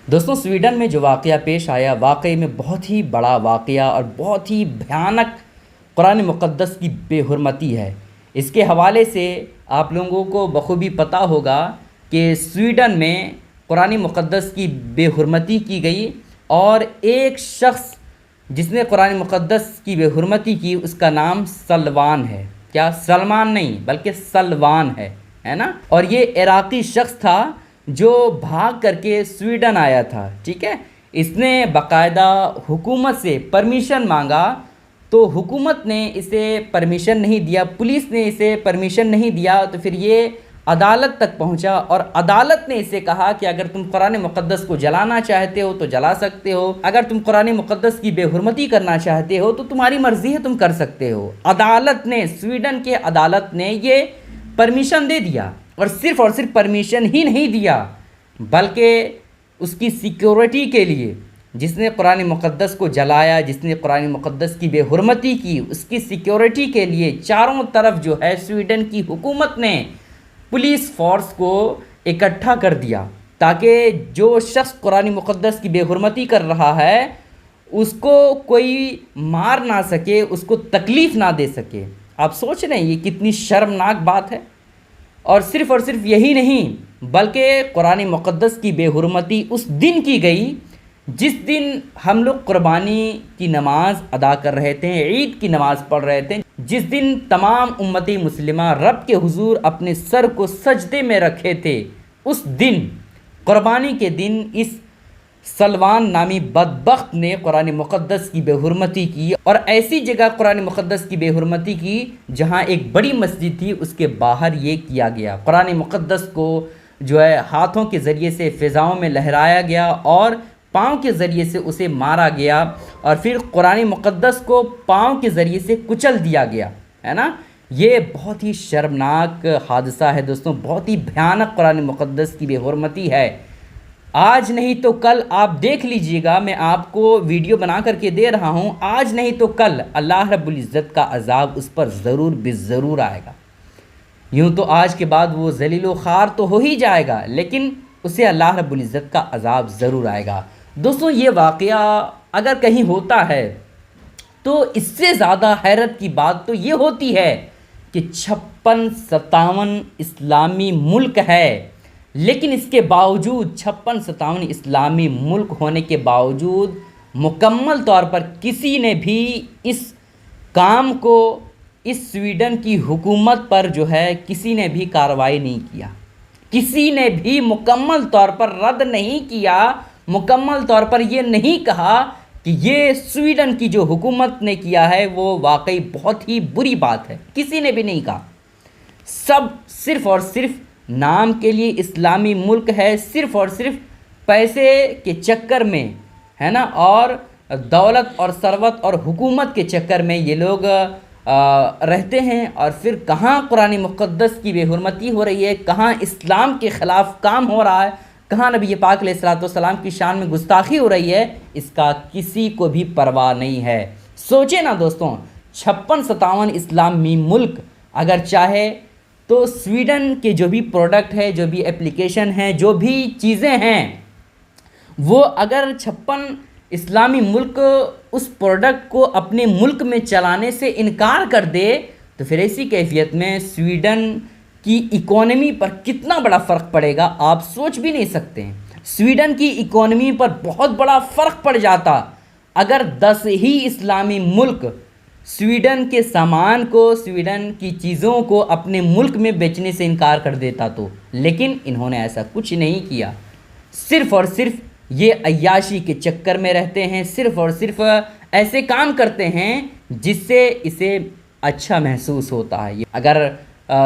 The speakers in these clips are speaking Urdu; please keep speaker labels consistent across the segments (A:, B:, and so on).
A: دوستوں، سویڈن میں جو واقعہ پیش آیا واقعی میں بہت ہی بڑا واقعہ اور بہت ہی بھیانک قرآن مقدس کی بے حرمتی ہے۔ اس کے حوالے سے آپ لوگوں کو بخوبی پتہ ہوگا کہ سویڈن میں قرآن مقدس کی بے حرمتی کی گئی، اور ایک شخص جس نے قرآن مقدس کی بے حرمتی کی اس کا نام سلوان ہے۔ کیا؟ سلمان نہیں بلکہ سلوان ہے نا؟ اور یہ عراقی شخص تھا جو بھاگ کر کے سویڈن آیا تھا، ٹھیک ہے۔ اس نے باقاعدہ حکومت سے پرمیشن مانگا، تو حکومت نے اسے پرمیشن نہیں دیا، پولیس نے اسے پرمیشن نہیں دیا، تو پھر یہ عدالت تک پہنچا، اور عدالت نے اسے کہا کہ اگر تم قرآن مقدس کو جلانا چاہتے ہو تو جلا سکتے ہو، اگر تم قرآن مقدس کی بے حرمتی کرنا چاہتے ہو تو تمہاری مرضی ہے، تم کر سکتے ہو۔ عدالت نے، سویڈن کے عدالت نے یہ پرمیشن دے دیا، اور صرف پرمیشن ہی نہیں دیا بلکہ اس کی سیکیورٹی کے لیے، جس نے قرآن مقدس کو جلایا، جس نے قرآن مقدس کی بے حرمتی کی، اس کی سیکیورٹی کے لیے چاروں طرف جو ہے سویڈن کی حکومت نے پولیس فورس کو اکٹھا کر دیا، تاکہ جو شخص قرآن مقدس کی بے حرمتی کر رہا ہے اس کو کوئی مار نہ سکے، اس کو تکلیف نہ دے سکے۔ آپ سوچ رہے ہیں یہ کتنی شرمناک بات ہے؟ اور صرف یہی نہیں بلکہ قرآن مقدس کی بے حرمتی اس دن کی گئی جس دن ہم لوگ قربانی کی نماز ادا کر رہے تھے، عید کی نماز پڑھ رہے تھے، جس دن تمام امت مسلمہ رب کے حضور اپنے سر کو سجدے میں رکھے تھے، اس دن، قربانی کے دن، اس سلوان نامی بدبخت نے قرآن مقدس کی بے حرمتی کی، اور ایسی جگہ قرآن مقدس کی بے حرمتی کی جہاں ایک بڑی مسجد تھی، اس کے باہر یہ کیا گیا۔ قرآن مقدس کو جو ہے ہاتھوں کے ذریعے سے فضاؤں میں لہرایا گیا، اور پاؤں کے ذریعے سے اسے مارا گیا، اور پھر قرآن مقدس کو پاؤں کے ذریعے سے کچل دیا گیا، ہے نا؟ یہ بہت ہی شرمناک حادثہ ہے دوستوں، بہت ہی بھیانک قرآن مقدس کی بے حرمتی ہے۔ آج نہیں تو کل آپ دیکھ لیجئے گا، میں آپ کو ویڈیو بنا کر کے دے رہا ہوں، آج نہیں تو کل اللہ رب العزت کا عذاب اس پر ضرور ضرور آئے گا۔ یوں تو آج کے بعد وہ ذلیل و خوار تو ہو ہی جائے گا، لیکن اسے اللہ رب العزت کا عذاب ضرور آئے گا۔ دوستوں، یہ واقعہ اگر کہیں ہوتا ہے تو اس سے زیادہ حیرت کی بات تو یہ ہوتی ہے کہ 56-57 اسلامی ملک ہے، لیکن اس کے باوجود 56-57 اسلامی ملک ہونے کے باوجود مکمل طور پر کسی نے بھی اس کام کو، اس سویڈن کی حکومت پر جو ہے کسی نے بھی کارروائی نہیں کیا، کسی نے بھی مکمل طور پر رد نہیں کیا، مکمل طور پر یہ نہیں کہا کہ یہ سویڈن کی جو حکومت نے کیا ہے وہ واقعی بہت ہی بری بات ہے، کسی نے بھی نہیں کہا۔ سب صرف اور صرف نام کے لیے اسلامی ملک ہے، صرف اور صرف پیسے کے چکر میں، ہے نا، اور دولت اور ثروت اور حکومت کے چکر میں یہ لوگ رہتے ہیں، اور پھر کہاں قرآن مقدس کی بے حرمتی ہو رہی ہے، کہاں اسلام کے خلاف کام ہو رہا ہے، کہاں نبی پاک علیہ الصلوۃ والسلام کی شان میں گستاخی ہو رہی ہے، اس کا کسی کو بھی پرواہ نہیں ہے۔ سوچیں نا دوستوں، 56-57 اسلامی ملک اگر چاہے تو سویڈن کے جو بھی پروڈکٹ ہے، جو بھی اپلیکیشن ہیں، جو بھی چیزیں ہیں، وہ اگر 56 اسلامی ملک اس پروڈکٹ کو اپنے ملک میں چلانے سے انکار کر دے تو پھر ایسی کیفیت میں سویڈن کی اکانومی پر کتنا بڑا فرق پڑے گا، آپ سوچ بھی نہیں سکتے ہیں۔ سویڈن کی اکانومی پر بہت بڑا فرق پڑ جاتا اگر 10 ہی اسلامی ملک سویڈن کے سامان کو، سویڈن کی چیزوں کو اپنے ملک میں بیچنے سے انکار کر دیتا تو، لیکن انہوں نے ایسا کچھ نہیں کیا۔ صرف اور صرف یہ عیاشی کے چکر میں رہتے ہیں، صرف اور صرف ایسے کام کرتے ہیں جس سے اسے اچھا محسوس ہوتا ہے۔ اگر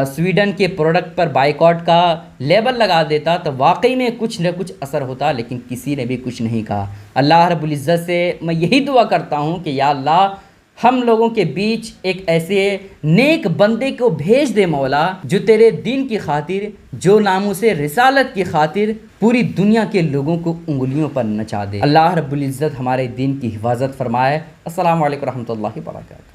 A: سویڈن کے پروڈکٹ پر بائیکاٹ کا لیبل لگا دیتا تو واقعی میں کچھ نہ کچھ اثر ہوتا، لیکن کسی نے بھی کچھ نہیں کہا۔ اللہ رب العزت سے میں یہی دعا کرتا ہوں کہ یا اللہ، ہم لوگوں کے بیچ ایک ایسے نیک بندے کو بھیج دے مولا، جو تیرے دین کی خاطر، جو ناموس رسالت کی خاطر پوری دنیا کے لوگوں کو انگلیوں پر نچا دے۔ اللہ رب العزت ہمارے دین کی حفاظت فرمائے۔ السلام علیکم ورحمۃ اللہ وبرکاتہ۔